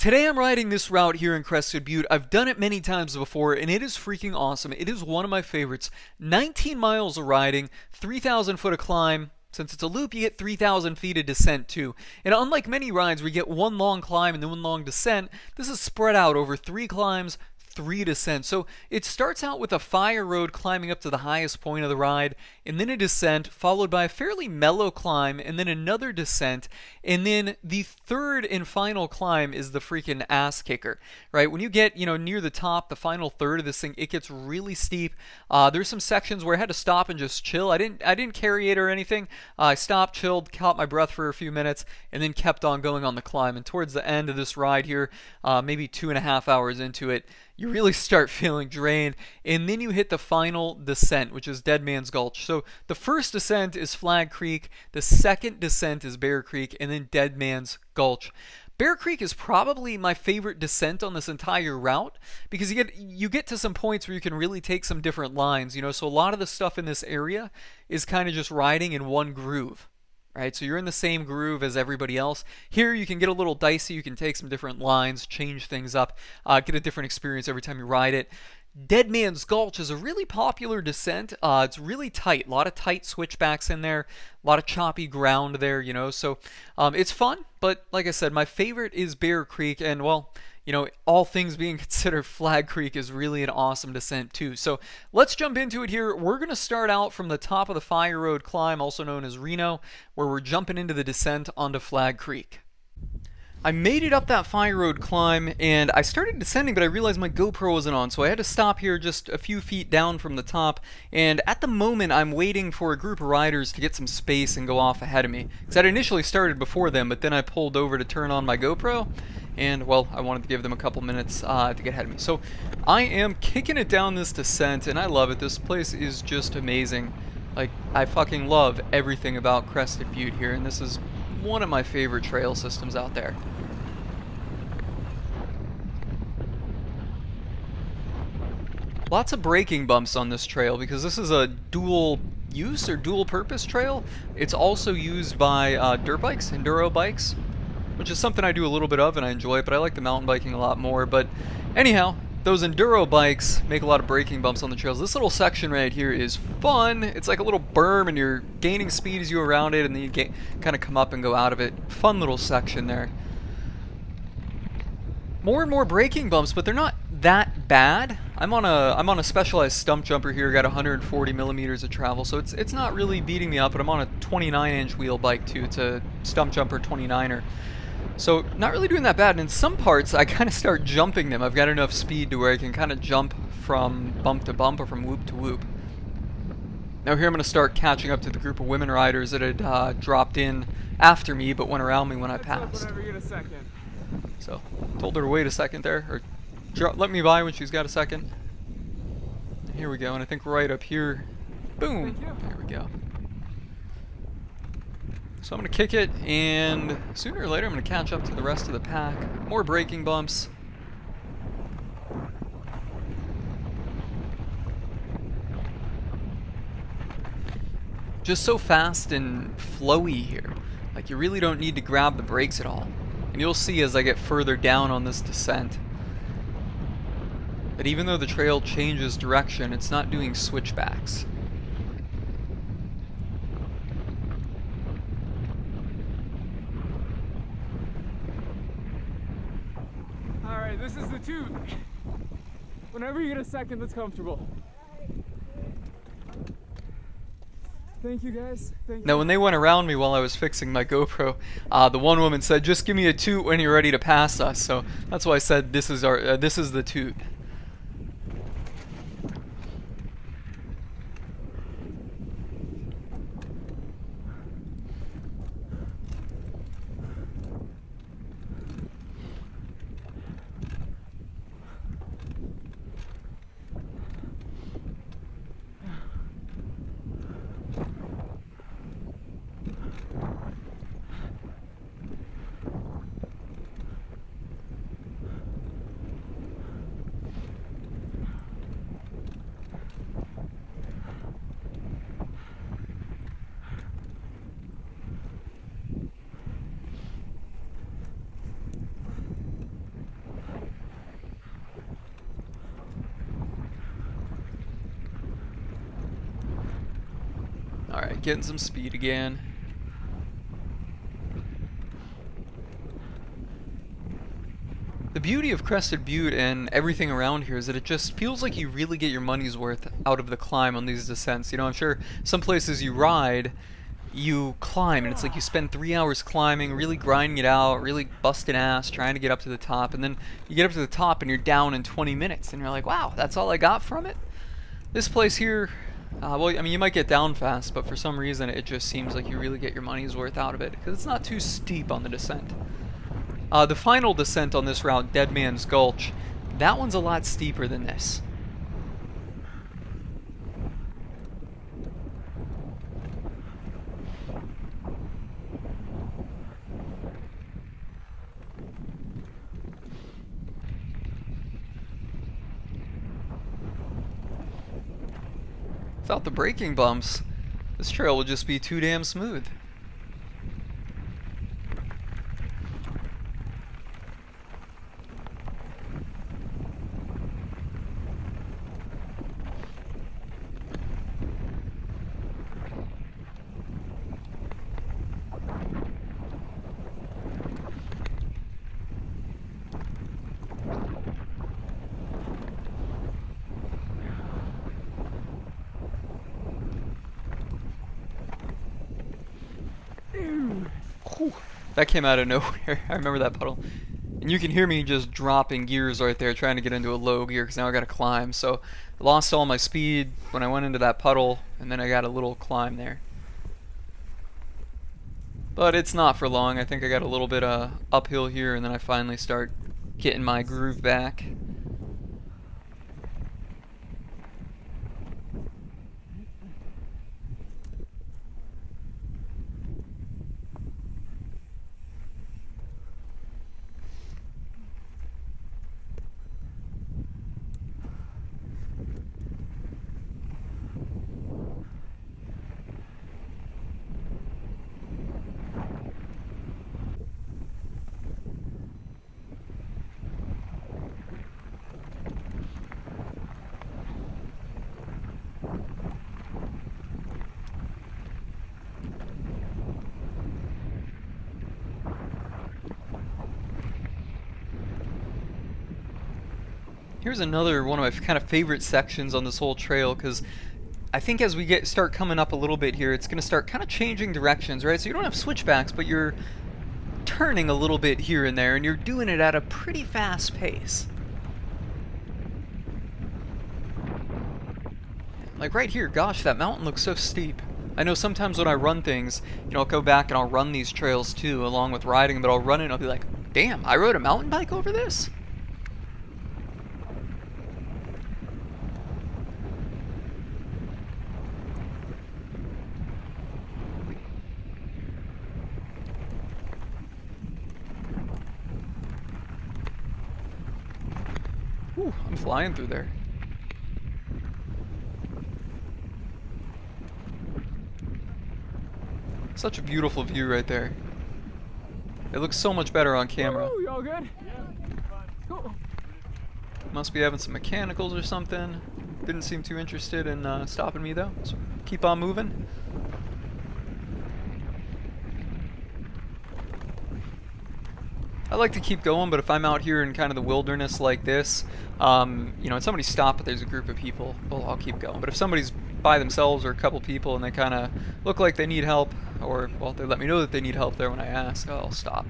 Today I'm riding this route here in Crested, Butte. I've done it many times before, and it is freaking awesome. It is one of my favorites. 19 miles of riding, 3,000 foot of climb. Since it's a loop, you get 3,000 feet of descent too. And unlike many rides where you get one long climb and then one long descent, this is spread out over 3 climbs, 3 descents. So it starts out with a fire road climbing up to the highest point of the ride, and then a descent, followed by a fairly mellow climb, and then another descent, and then the third and final climb is the freaking ass kicker, right? When you get, near the top, the final third of this thing, it gets really steep. There's some sections where I had to stop and just chill. I didn't carry it or anything. I stopped, chilled, caught my breath for a few minutes, and then kept on going on the climb. And towards the end of this ride here, maybe 2.5 hours into it, you really start feeling drained, and then you hit the final descent, which is Dead Man's Gulch. So the first descent is Flag Creek, the second descent is Bear Creek, and then Dead Man's Gulch. Bear Creek is probably my favorite descent on this entire route because you get to some points where you can really take some different lines, so a lot of the stuff in this area is kind of just riding in one groove. Right, so you're in the same groove as everybody else. Here you can get a little dicey, you can take some different lines, change things up, get a different experience every time you ride it. Dead Man's Gulch is a really popular descent. It's really tight, a lot of tight switchbacks in there, a lot of choppy ground there, so it's fun, but like I said, my favorite is Bear Creek, and well, all things being considered, Flag Creek is really an awesome descent too. So let's jump into it here. We're going to start out from the top of the Fire Road climb, also known as Reno, where we're jumping into the descent onto Flag Creek. I made it up that Fire Road climb, and I started descending, but I realized my GoPro wasn't on, so I had to stop here just a few feet down from the top, and at the moment I'm waiting for a group of riders to get some space and go off ahead of me. Because I'd initially started before them, but then I pulled over to turn on my GoPro, and well, I wanted to give them a couple minutes to get ahead of me. So I am kicking it down this descent, and I love it. This place is just amazing. Like, I fucking love everything about Crested Butte here, and this is one of my favorite trail systems out there. Lots of braking bumps on this trail because this is a dual use or dual purpose trail. It's also used by dirt bikes, enduro bikes, which is something I do a little bit of and I enjoy it, but I like the mountain biking a lot more. But anyhow, those enduro bikes make a lot of braking bumps on the trails. This little section right here is fun. It's like a little berm and you're gaining speed as you go around it, and then you kind of come up and go out of it. Fun little section there. More and more braking bumps, but they're not that bad. I'm on a specialized stump jumper here, got 140 millimeters of travel, so it's not really beating me up, but I'm on a 29-inch wheel bike too. It's a stump jumper 29er. So not really doing that bad, and in some parts I kind of start jumping them. I've got enough speed to where I can kind of jump from bump to bump or from whoop to whoop. Now here I'm going to start catching up to the group of women riders that had dropped in after me but went around me when I passed. So told her to wait a second there, or let me by when she's got a second. Here we go, and I think right up here, boom, there we go. So I'm going to kick it, and sooner or later I'm going to catch up to the rest of the pack. More braking bumps. Just so fast and flowy here. Like, you really don't need to grab the brakes at all. And you'll see as I get further down on this descent that even though the trail changes direction, it's not doing switchbacks. Alright, this is the toot. Whenever you get a second that's comfortable. Thank you guys. Thank you. Now when they went around me while I was fixing my GoPro, the one woman said, "Just give me a toot when you're ready to pass us." So that's why I said this is the toot. Alright, getting some speed again. The beauty of Crested Butte and everything around here is that it just feels like you really get your money's worth out of the climb on these descents. You know, I'm sure some places you ride, you climb, and it's like you spend 3 hours climbing, really grinding it out, really busting ass, trying to get up to the top, and then you get up to the top and you're down in 20 minutes, and you're like, wow, that's all I got from it? This place here, well, I mean, you might get down fast, but for some reason it just seems like you really get your money's worth out of it, because it's not too steep on the descent. The final descent on this route, Dead Man's Gulch, that one's a lot steeper than this. Without the braking bumps, this trail will just be too damn smooth. Whew, that came out of nowhere. I remember that puddle. And you can hear me just dropping gears right there, trying to get into a low gear, because now I gotta climb. So I lost all my speed when I went into that puddle, and then I got a little climb there. But it's not for long. I think I got a little bit uphill here, and then I finally start getting my groove back. Here's another one of my kind of favorite sections on this whole trail, because I think as we start coming up a little bit here, it's going to start kind of changing directions, right? So you don't have switchbacks, but you're turning a little bit here and there, and you're doing it at a pretty fast pace. Like right here, gosh, that mountain looks so steep. I know sometimes when I run things, you know, I'll go back and I'll run these trails too, along with riding, but I'll run it and I'll be like, damn, I rode a mountain bike over this? Whew, I'm flying through there. Such a beautiful view right there. It looks so much better on camera. Woo, y'all good? Yeah. Cool. Must be having some mechanicals or something. Didn't seem too interested in stopping me though, so keep on moving. I like to keep going, but if I'm out here in kind of the wilderness like this, you know, and somebody stops, but there's a group of people, well, I'll keep going. But if somebody's by themselves or a couple people and they kind of look like they need help, or, well, they let me know that they need help there when I ask, I'll stop.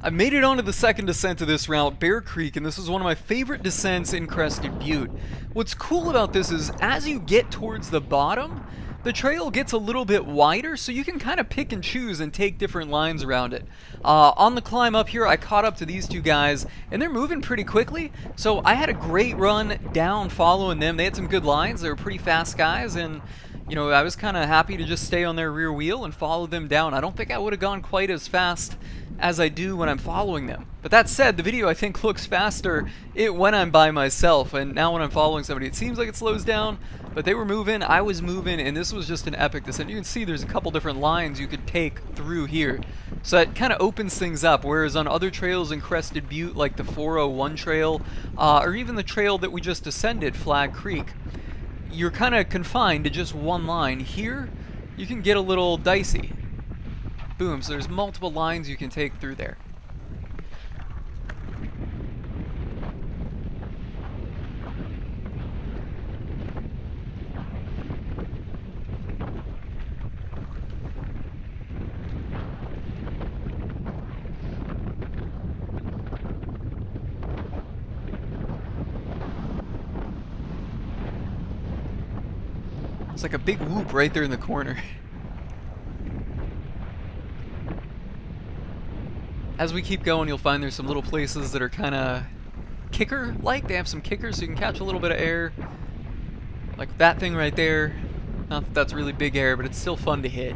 I made it onto the second descent of this route, Bear Creek, and this is one of my favorite descents in Crested Butte. What's cool about this is as you get towards the bottom, the trail gets a little bit wider, so you can kind of pick and choose and take different lines around it. On the climb up here, I caught up to these two guys, and they're moving pretty quickly, so I had a great run down following them. They had some good lines, they were pretty fast guys, and you know, I was kind of happy to just stay on their rear wheel and follow them down. I don't think I would have gone quite as fast as I do when I'm following them. But that said, the video I think looks faster when I'm by myself, and now when I'm following somebody it seems like it slows down, but they were moving, I was moving, and this was just an epic descent. You can see there's a couple different lines you could take through here. So that kind of opens things up, whereas on other trails in Crested Butte, like the 401 trail, or even the trail that we just descended, Flag Creek, you're kind of confined to just one line. Here, you can get a little dicey. Boom, so there's multiple lines you can take through there. It's like a big whoop right there in the corner. As we keep going, you'll find there's some little places that are kind of kicker-like. They have some kickers so you can catch a little bit of air. Like that thing right there. Not that that's really big air, but it's still fun to hit.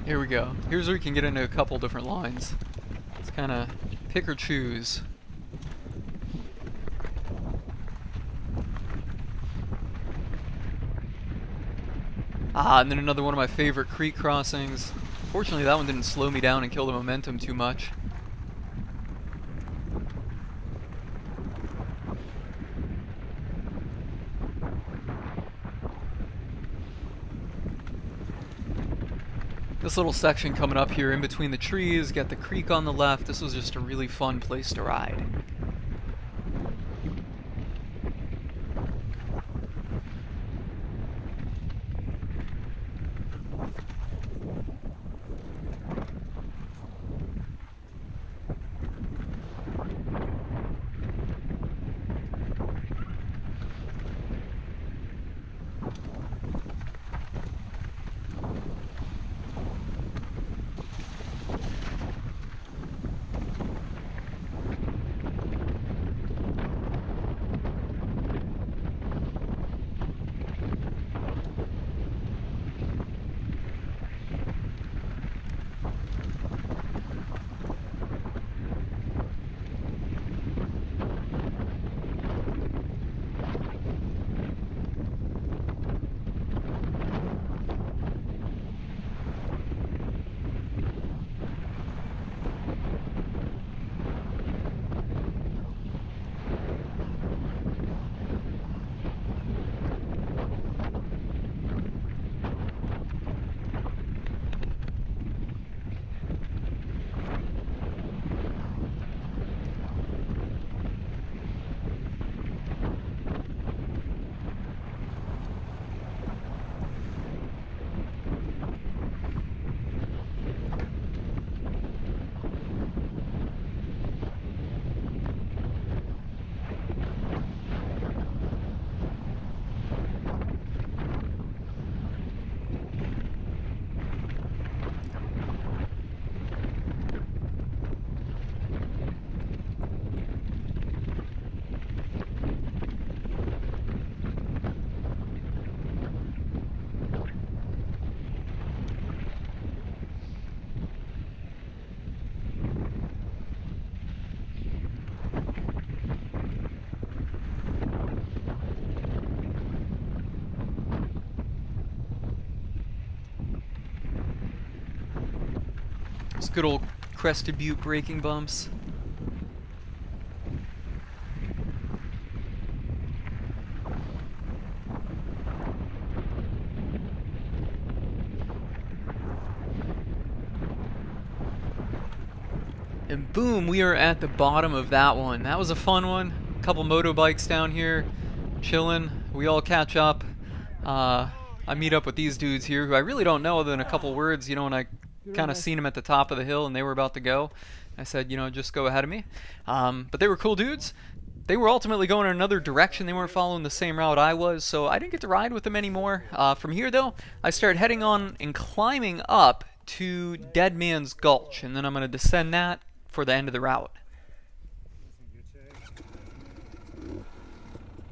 Here we go. Here's where you can get into a couple different lines. It's kind of pick or choose. And then another one of my favorite creek crossings. Fortunately, that one didn't slow me down and kill the momentum too much. This little section coming up here in between the trees, got the creek on the left. This was just a really fun place to ride. good old Crested Butte braking bumps. And boom, we are at the bottom of that one. That was a fun one. A couple motorbikes down here, chilling. We all catch up. I meet up with these dudes here who I really don't know other than a couple words, you know, when I kind of seen them at the top of the hill and they were about to go. I said, you know, just go ahead of me. But they were cool dudes. They were ultimately going in another direction. They weren't following the same route I was, so I didn't get to ride with them anymore. From here, though, I started heading on and climbing up to Dead Man's Gulch, and then I'm going to descend that for the end of the route.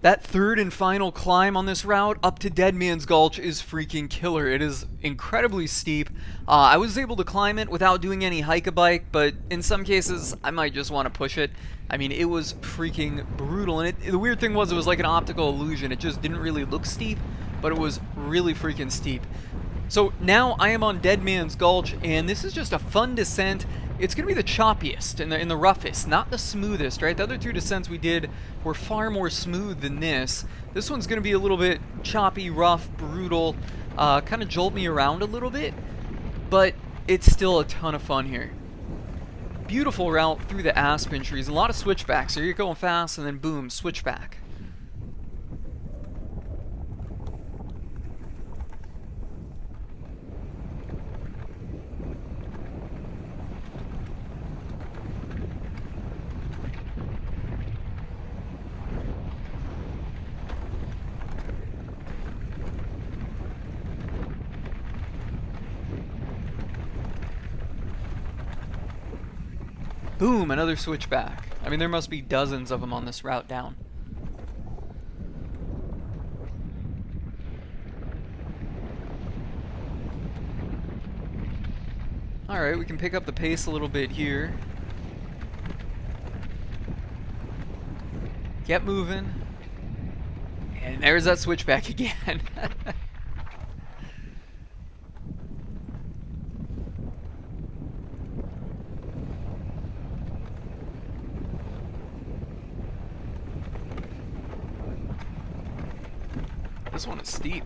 That third and final climb on this route up to Dead Man's Gulch is freaking killer. It is incredibly steep. I was able to climb it without doing any hike-a-bike, but in some cases, I might just want to push it. I mean, it was freaking brutal, and the weird thing was it was like an optical illusion. It just didn't really look steep, but it was really freaking steep. So now I am on Dead Man's Gulch, and this is just a fun descent. It's going to be the choppiest and the roughest, not the smoothest, right? The other two descents we did were far more smooth than this. This one's going to be a little bit choppy, rough, brutal, kind of jolt me around a little bit, but it's still a ton of fun here. Beautiful route through the aspen trees, a lot of switchbacks, so you're going fast and then boom, switchback. Boom, another switchback. I mean, there must be dozens of them on this route down. Alright, we can pick up the pace a little bit here. Get moving. And there's that switchback again. This one is steep.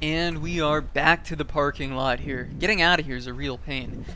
And we are back to the parking lot here. Getting out of here is a real pain.